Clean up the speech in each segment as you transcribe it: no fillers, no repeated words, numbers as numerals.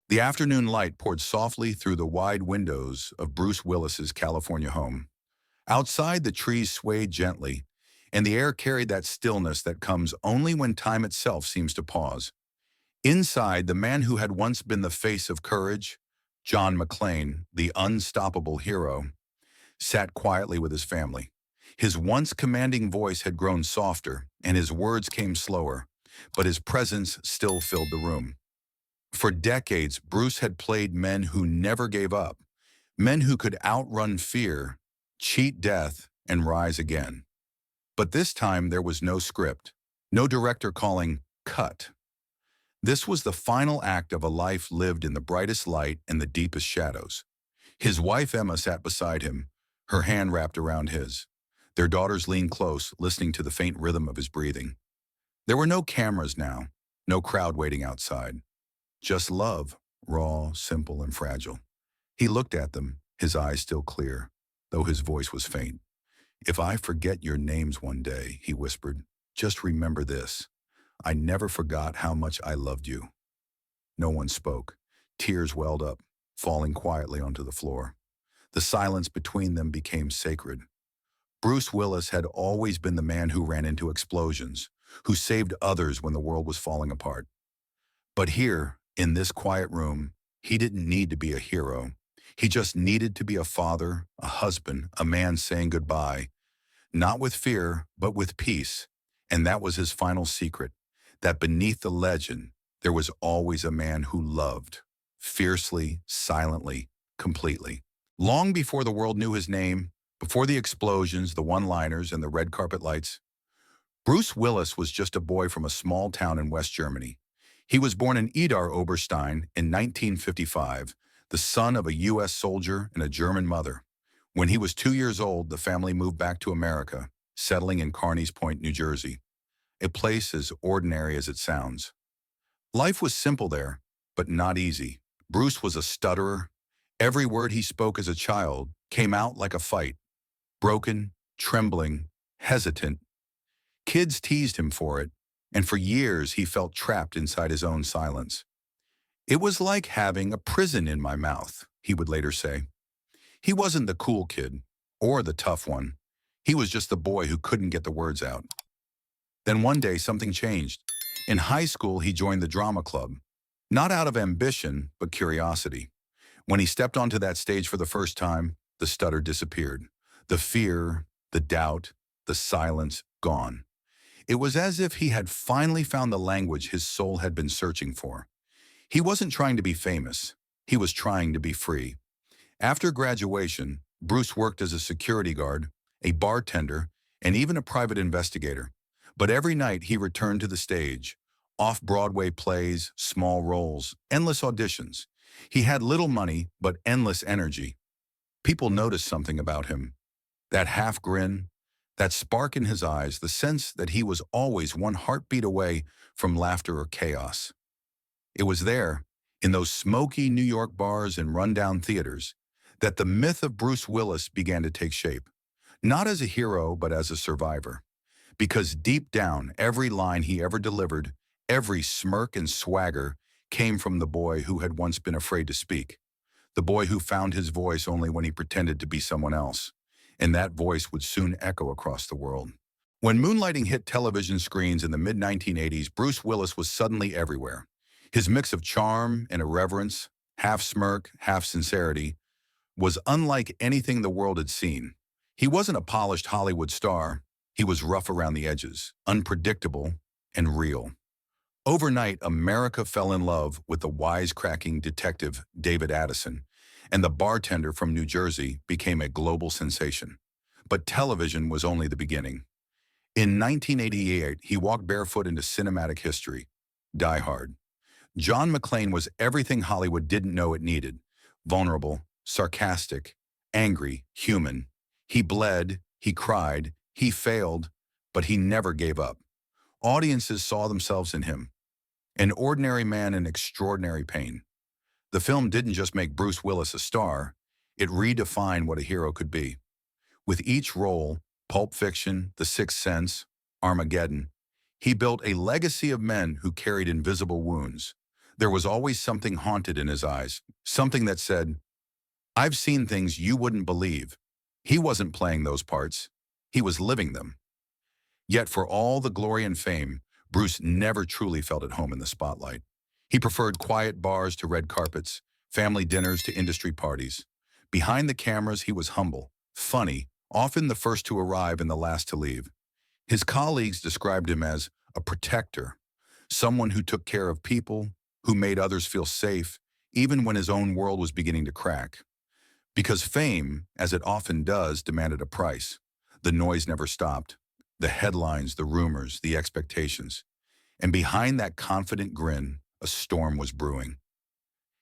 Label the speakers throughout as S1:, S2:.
S1: The afternoon light poured softly through the wide windows of Bruce Willis's California home. Outside, the trees swayed gently, and the air carried that stillness that comes only when time itself seems to pause. Inside, the man who had once been the face of courage, John McClane, the unstoppable hero, sat quietly with his family. His once commanding voice had grown softer, and his words came slower, but his presence still filled the room. For decades, Bruce had played men who never gave up, men who could outrun fear, cheat death, and rise again. But this time there was no script, no director calling, "Cut." This was the final act of a life lived in the brightest light and the deepest shadows. His wife Emma sat beside him, her hand wrapped around his. Their daughters leaned close, listening to the faint rhythm of his breathing. There were no cameras now, no crowd waiting outside. Just love, raw, simple, and fragile. He looked at them, his eyes still clear, though his voice was faint. "If I forget your names one day," he whispered, "just remember this. I never forgot how much I loved you." No one spoke. Tears welled up, falling quietly onto the floor. The silence between them became sacred. Bruce Willis had always been the man who ran into explosions, who saved others when the world was falling apart. But here, in this quiet room, he didn't need to be a hero. He just needed to be a father, a husband, a man saying goodbye, not with fear, but with peace. And that was his final secret, that beneath the legend, there was always a man who loved, fiercely, silently, completely. Long before the world knew his name, before the explosions, the one-liners, and the red carpet lights, Bruce Willis was just a boy from a small town in West Germany. He was born in Idar Oberstein in 1955, the son of a U.S. soldier and a German mother. When he was 2 years old, the family moved back to America, settling in Carneys Point, New Jersey, a place as ordinary as it sounds. Life was simple there, but not easy. Bruce was a stutterer. Every word he spoke as a child came out like a fight, broken, trembling, hesitant. Kids teased him for it, and for years he felt trapped inside his own silence. "It was like having a prison in my mouth," he would later say. He wasn't the cool kid, or the tough one. He was just the boy who couldn't get the words out. Then one day something changed. In high school he joined the drama club, not out of ambition, but curiosity. When he stepped onto that stage for the first time, the stutter disappeared. The fear, the doubt, the silence, gone. It was as if he had finally found the language his soul had been searching for. He wasn't trying to be famous. He was trying to be free. After graduation, Bruce worked as a security guard, a bartender, and even a private investigator. But every night he returned to the stage, off-Broadway plays, small roles, endless auditions. He had little money, but endless energy. People noticed something about him. That half grin, that spark in his eyes, the sense that he was always one heartbeat away from laughter or chaos. It was there, in those smoky New York bars and rundown theaters, that the myth of Bruce Willis began to take shape. Not as a hero, but as a survivor. Because deep down, every line he ever delivered, every smirk and swagger, came from the boy who had once been afraid to speak. The boy who found his voice only when he pretended to be someone else. And that voice would soon echo across the world. When moonlighting hit television screens in the mid-1980s, Bruce Willis was suddenly everywhere. His mix of charm and irreverence, half smirk, half sincerity, was unlike anything the world had seen. He wasn't a polished Hollywood star. He was rough around the edges, unpredictable, and real. Overnight, America fell in love with the wisecracking detective David Addison, and the bartender from New Jersey became a global sensation. But television was only the beginning. In 1988, he walked barefoot into cinematic history. Die Hard. John McClane was everything Hollywood didn't know it needed. Vulnerable, sarcastic, angry, human. He bled, he cried, he failed, but he never gave up. Audiences saw themselves in him. An ordinary man in extraordinary pain. The film didn't just make Bruce Willis a star, it redefined what a hero could be. With each role, Pulp Fiction, The Sixth Sense, Armageddon, he built a legacy of men who carried invisible wounds. There was always something haunted in his eyes, something that said, "I've seen things you wouldn't believe." He wasn't playing those parts. He was living them. Yet for all the glory and fame, Bruce never truly felt at home in the spotlight. He preferred quiet bars to red carpets, family dinners to industry parties. Behind the cameras, he was humble, funny, often the first to arrive and the last to leave. His colleagues described him as a protector, someone who took care of people, who made others feel safe, even when his own world was beginning to crack. Because fame, as it often does, demanded a price. The noise never stopped. The headlines, the rumors, the expectations. And behind that confident grin, a storm was brewing.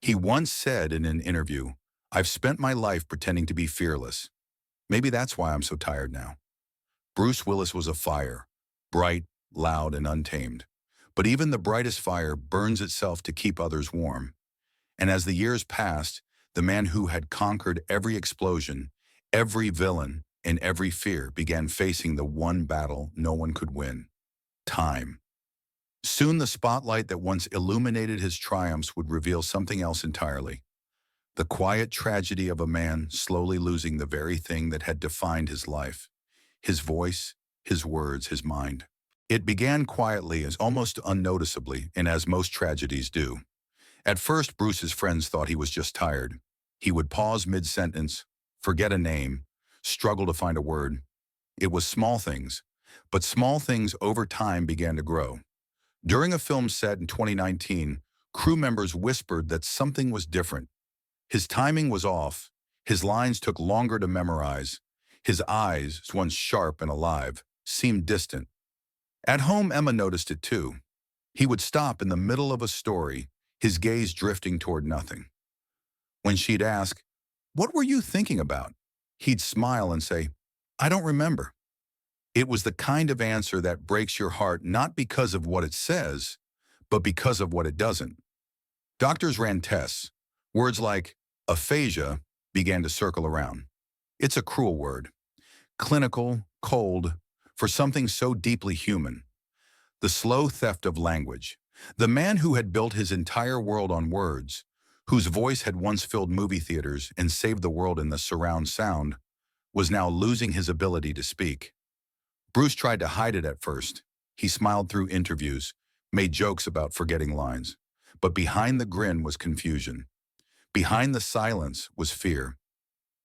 S1: He once said in an interview, "I've spent my life pretending to be fearless. Maybe that's why I'm so tired now." Bruce Willis was a fire, bright, loud, and untamed. But even the brightest fire burns itself to keep others warm. And as the years passed, the man who had conquered every explosion, every villain, and every fear began facing the one battle no one could win: time. Soon the spotlight that once illuminated his triumphs would reveal something else entirely: the quiet tragedy of a man slowly losing the very thing that had defined his life: his voice, his words, his mind. It began quietly, as almost unnoticeably, and as most tragedies do. At first, Bruce's friends thought he was just tired. He would pause mid-sentence, forget a name, struggle to find a word. It was small things, but small things over time began to grow. During a film set in 2019, crew members whispered that something was different. His timing was off, his lines took longer to memorize, his eyes, once sharp and alive, seemed distant. At home, Emma noticed it too. He would stop in the middle of a story, his gaze drifting toward nothing. When she'd ask, "What were you thinking about?" he'd smile and say, "I don't remember." It was the kind of answer that breaks your heart, not because of what it says, but because of what it doesn't. Doctors ran tests. Words like aphasia began to circle around. It's a cruel word. Clinical, cold, for something so deeply human. The slow theft of language. The man who had built his entire world on words, whose voice had once filled movie theaters and saved the world in the surround sound, was now losing his ability to speak. Bruce tried to hide it at first. He smiled through interviews, made jokes about forgetting lines. But behind the grin was confusion. Behind the silence was fear.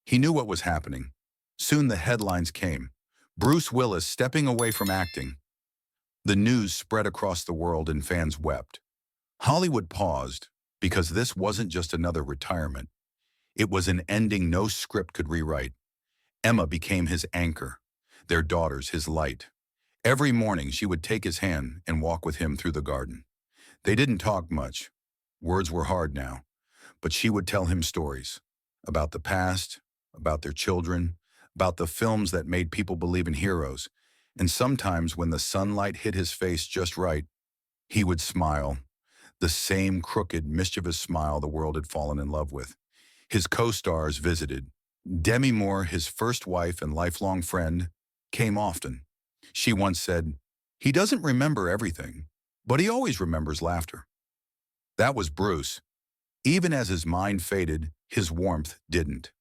S1: He knew what was happening. Soon the headlines came. Bruce Willis stepping away from acting. The news spread across the world and fans wept. Hollywood paused, because this wasn't just another retirement. It was an ending no script could rewrite. Emma became his anchor, their daughters his light. Every morning she would take his hand and walk with him through the garden. They didn't talk much. Words were hard now. But she would tell him stories about the past, about their children, about the films that made people believe in heroes. And sometimes when the sunlight hit his face just right, he would smile, the same crooked, mischievous smile the world had fallen in love with. His co-stars visited. Demi Moore, his first wife and lifelong friend, came often. She once said, "He doesn't remember everything, but he always remembers laughter." That was Bruce. Even as his mind faded, his warmth didn't.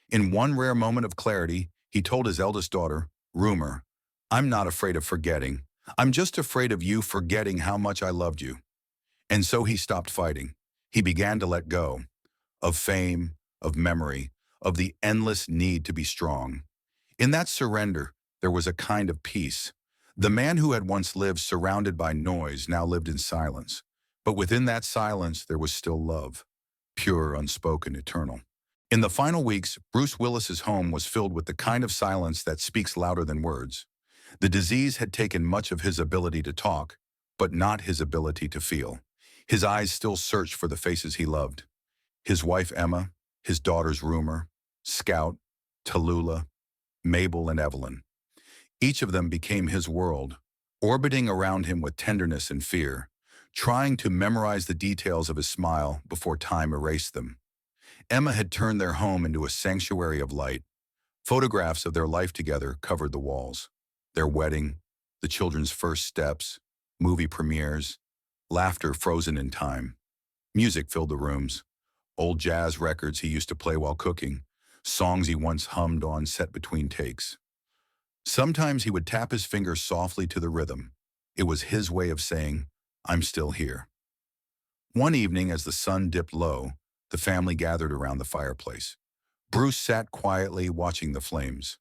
S1: In one rare moment of clarity, he told his eldest daughter, Rumor, "I'm not afraid of forgetting. I'm just afraid of you forgetting how much I loved you." And so he stopped fighting. He began to let go of fame, of memory, of the endless need to be strong. In that surrender, there was a kind of peace. The man who had once lived surrounded by noise now lived in silence. But within that silence, there was still love, pure, unspoken, eternal. In the final weeks, Bruce Willis's home was filled with the kind of silence that speaks louder than words. The disease had taken much of his ability to talk, but not his ability to feel. His eyes still searched for the faces he loved. His wife Emma, his daughters Rumor, Scout, Tallulah, Mabel, and Evelyn. Each of them became his world, orbiting around him with tenderness and fear, trying to memorize the details of his smile before time erased them. Emma had turned their home into a sanctuary of light. Photographs of their life together covered the walls. Their wedding, the children's first steps, movie premieres, laughter frozen in time. Music filled the rooms. Old jazz records he used to play while cooking, songs he once hummed on set between takes. Sometimes he would tap his fingers softly to the rhythm. It was his way of saying, "I'm still here." One evening, as the sun dipped low, the family gathered around the fireplace. Bruce sat quietly watching the flames.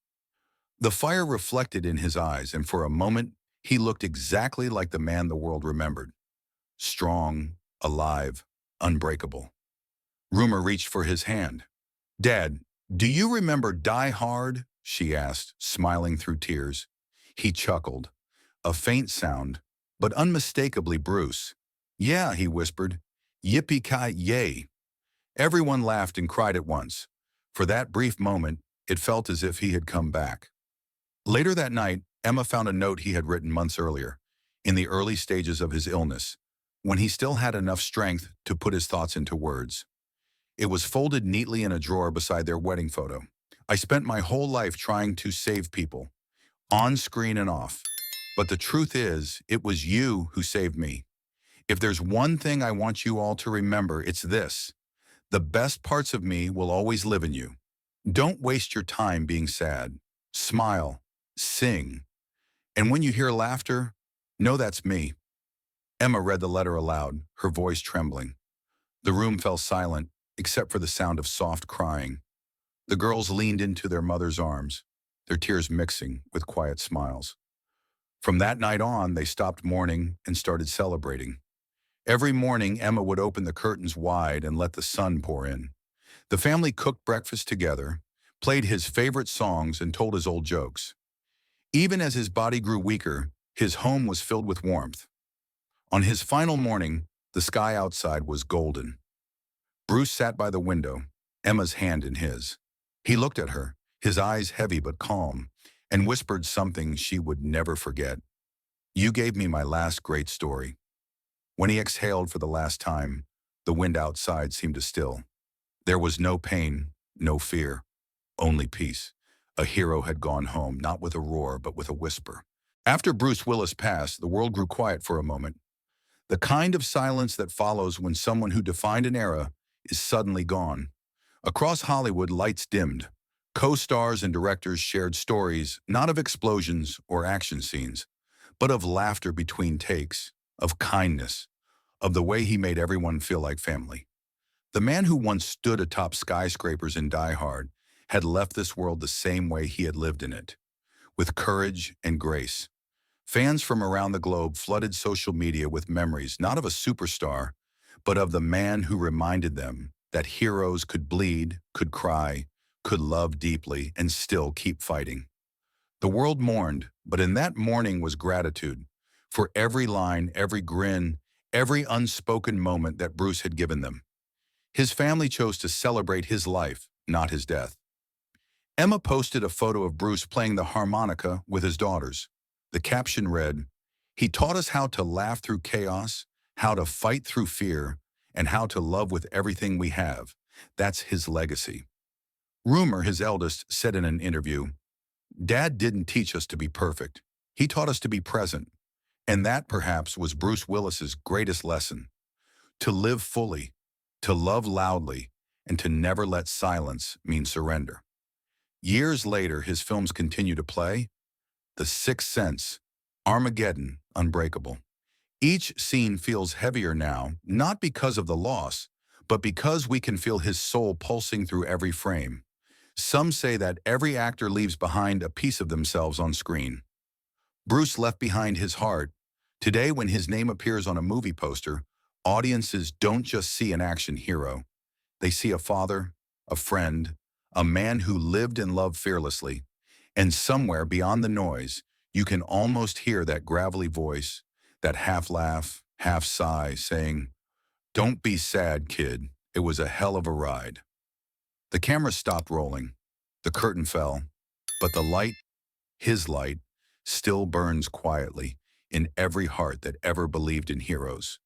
S1: The fire reflected in his eyes, and for a moment, he looked exactly like the man the world remembered. Strong, alive, unbreakable. Rumor reached for his hand. "Dad, do you remember Die Hard?" she asked, smiling through tears. He chuckled. A faint sound, but unmistakably Bruce. "Yeah," he whispered. "Yippee-ki-yay." Everyone laughed and cried at once. For that brief moment, it felt as if he had come back. Later that night, Emma found a note he had written months earlier, in the early stages of his illness, when he still had enough strength to put his thoughts into words. It was folded neatly in a drawer beside their wedding photo. "I spent my whole life trying to save people, on screen and off. But the truth is, it was you who saved me. If there's one thing I want you all to remember, it's this. The best parts of me will always live in you. Don't waste your time being sad. Smile, sing. And when you hear laughter, know that's me." Emma read the letter aloud, her voice trembling. The room fell silent, except for the sound of soft crying. The girls leaned into their mother's arms, their tears mixing with quiet smiles. From that night on, they stopped mourning and started celebrating. Every morning, Emma would open the curtains wide and let the sun pour in. The family cooked breakfast together, played his favorite songs, and told his old jokes. Even as his body grew weaker, his home was filled with warmth. On his final morning, the sky outside was golden. Bruce sat by the window, Emma's hand in his. He looked at her, his eyes heavy but calm, and whispered something she would never forget. "You gave me my last great story." When he exhaled for the last time, the wind outside seemed to still. There was no pain, no fear, only peace. A hero had gone home, not with a roar, but with a whisper. After Bruce Willis passed, the world grew quiet for a moment. The kind of silence that follows when someone who defined an era is suddenly gone. Across Hollywood, lights dimmed. Co-stars and directors shared stories, not of explosions or action scenes, but of laughter between takes, of kindness, of the way he made everyone feel like family. The man who once stood atop skyscrapers in Die Hard had left this world the same way he had lived in it, with courage and grace. Fans from around the globe flooded social media with memories not of a superstar, but of the man who reminded them that heroes could bleed, could cry, could love deeply, and still keep fighting. The world mourned, but in that mourning was gratitude for every line, every grin, every unspoken moment that Bruce had given them. His family chose to celebrate his life, not his death. Emma posted a photo of Bruce playing the harmonica with his daughters. The caption read, "He taught us how to laugh through chaos, how to fight through fear, and how to love with everything we have. That's his legacy." Rumor, his eldest, said in an interview, "Dad didn't teach us to be perfect. He taught us to be present. And that, perhaps, was Bruce Willis's greatest lesson. To live fully, to love loudly, and to never let silence mean surrender." Years later, his films continue to play. The Sixth Sense, Armageddon, Unbreakable. Each scene feels heavier now, not because of the loss, but because we can feel his soul pulsing through every frame. Some say that every actor leaves behind a piece of themselves on screen. Bruce left behind his heart. Today, when his name appears on a movie poster, audiences don't just see an action hero. They see a father, a friend, a man who lived and loved fearlessly. And somewhere beyond the noise, you can almost hear that gravelly voice, that half laugh, half sigh, saying, "Don't be sad, kid. It was a hell of a ride." The camera stopped rolling. The curtain fell. But the light, his light, still burns quietly in every heart that ever believed in heroes.